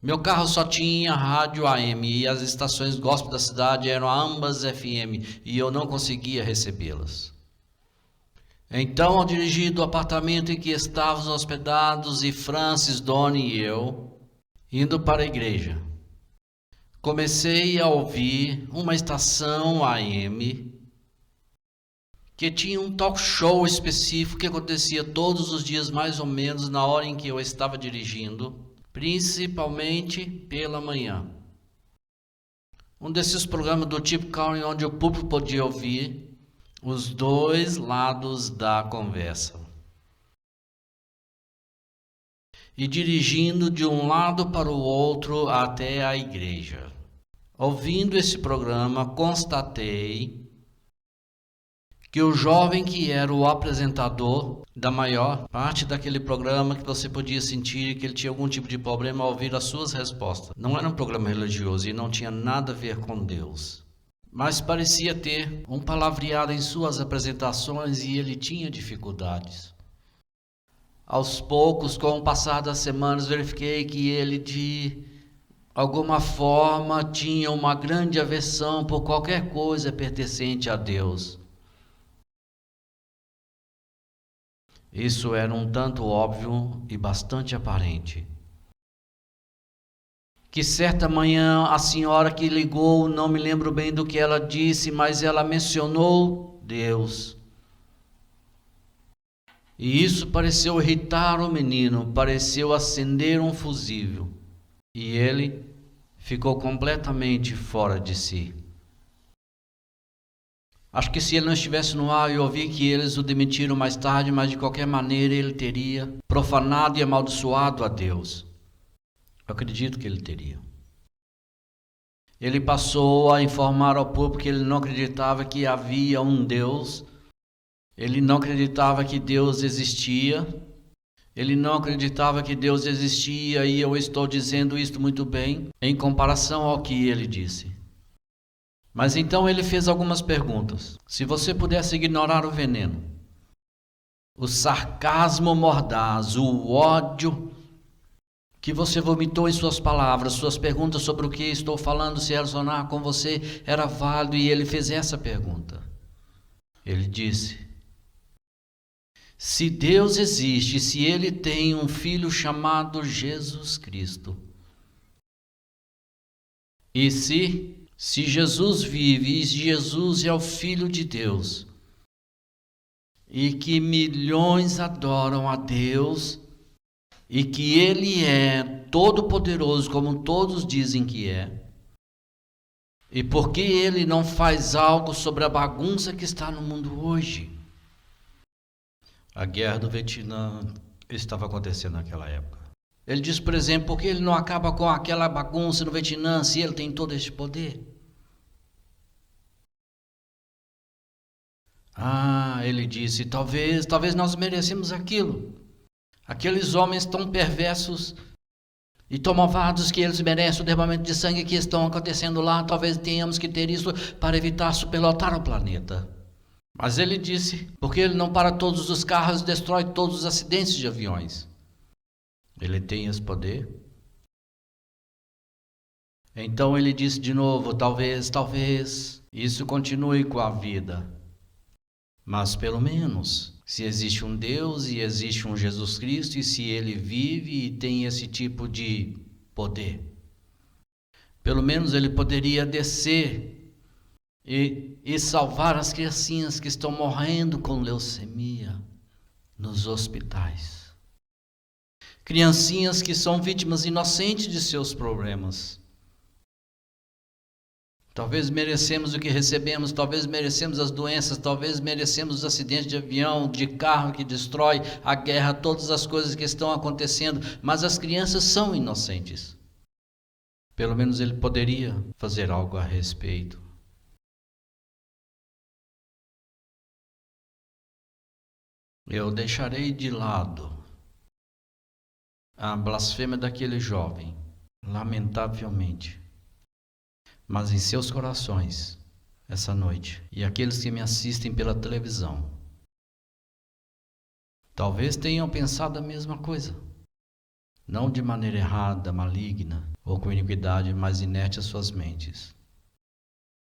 Meu carro só tinha rádio AM e as estações gospel da cidade eram ambas FM e eu não conseguia recebê-las. Então, ao dirigir do apartamento em que estávamos hospedados e Francis, Donnie e eu, indo para a igreja, comecei a ouvir uma estação AM que tinha um talk show específico que acontecia todos os dias mais ou menos na hora em que eu estava dirigindo, principalmente pela manhã. Um desses programas do tipo Calling, onde o público podia ouvir os dois lados da conversa. E dirigindo de um lado para o outro até a igreja. Ouvindo esse programa, constatei que o jovem que era o apresentador da maior parte daquele programa, que você podia sentir que ele tinha algum tipo de problema ao ouvir as suas respostas. Não era um programa religioso e não tinha nada a ver com Deus. Mas parecia ter um palavreado em suas apresentações e ele tinha dificuldades. Aos poucos, com o passar das semanas, verifiquei que ele, de alguma forma, tinha uma grande aversão por qualquer coisa pertencente a Deus. Isso era um tanto óbvio e bastante aparente. Que certa manhã a senhora que ligou, não me lembro bem do que ela disse, mas ela mencionou Deus. E isso pareceu irritar o menino, pareceu acender um fusível. E ele ficou completamente fora de si. Acho que se ele não estivesse no ar, eu ouvi que eles o demitiram mais tarde, mas de qualquer maneira ele teria profanado e amaldiçoado a Deus. Eu acredito que ele teria. Ele passou a informar ao público que ele não acreditava que havia um Deus. Ele não acreditava que Deus existia. Ele não acreditava que Deus existia, e eu estou dizendo isto muito bem em comparação ao que ele disse. Mas então ele fez algumas perguntas. Se você pudesse ignorar o veneno, o sarcasmo mordaz, o ódio que você vomitou em suas palavras, suas perguntas sobre o que estou falando, se ressonar com você, era válido, e ele fez essa pergunta. Ele disse: se Deus existe, se ele tem um filho chamado Jesus Cristo, e se Jesus vive e Jesus é o Filho de Deus, e que milhões adoram a Deus, e que Ele é todo-poderoso, como todos dizem que é, e por que Ele não faz algo sobre a bagunça que está no mundo hoje? A guerra do Vietnã estava acontecendo naquela época. Ele diz, por exemplo, por que ele não acaba com aquela bagunça no Vietnã se ele tem todo esse poder? Ele disse, talvez nós merecemos aquilo. Aqueles homens tão perversos e tão malvados que eles merecem o derramamento de sangue que estão acontecendo lá, talvez tenhamos que ter isso para evitar superlotar o planeta. Mas ele disse, porque ele não para todos os carros e destrói todos os acidentes de aviões? Ele tem esse poder? Então ele disse de novo, talvez isso continue com a vida. Mas pelo menos, se existe um Deus e existe um Jesus Cristo, e se ele vive e tem esse tipo de poder, pelo menos ele poderia descer e salvar as criancinhas que estão morrendo com leucemia nos hospitais. Criancinhas que são vítimas inocentes de seus problemas. Talvez merecemos o que recebemos, talvez merecemos as doenças, talvez merecemos os acidentes de avião, de carro que destrói, a guerra, todas as coisas que estão acontecendo, mas as crianças são inocentes. Pelo menos ele poderia fazer algo a respeito. Eu deixarei de lado a blasfêmia daquele jovem, lamentavelmente. Mas em seus corações, essa noite, e aqueles que me assistem pela televisão, talvez tenham pensado a mesma coisa. não de maneira errada, maligna ou com iniquidade, mas inerte às suas mentes.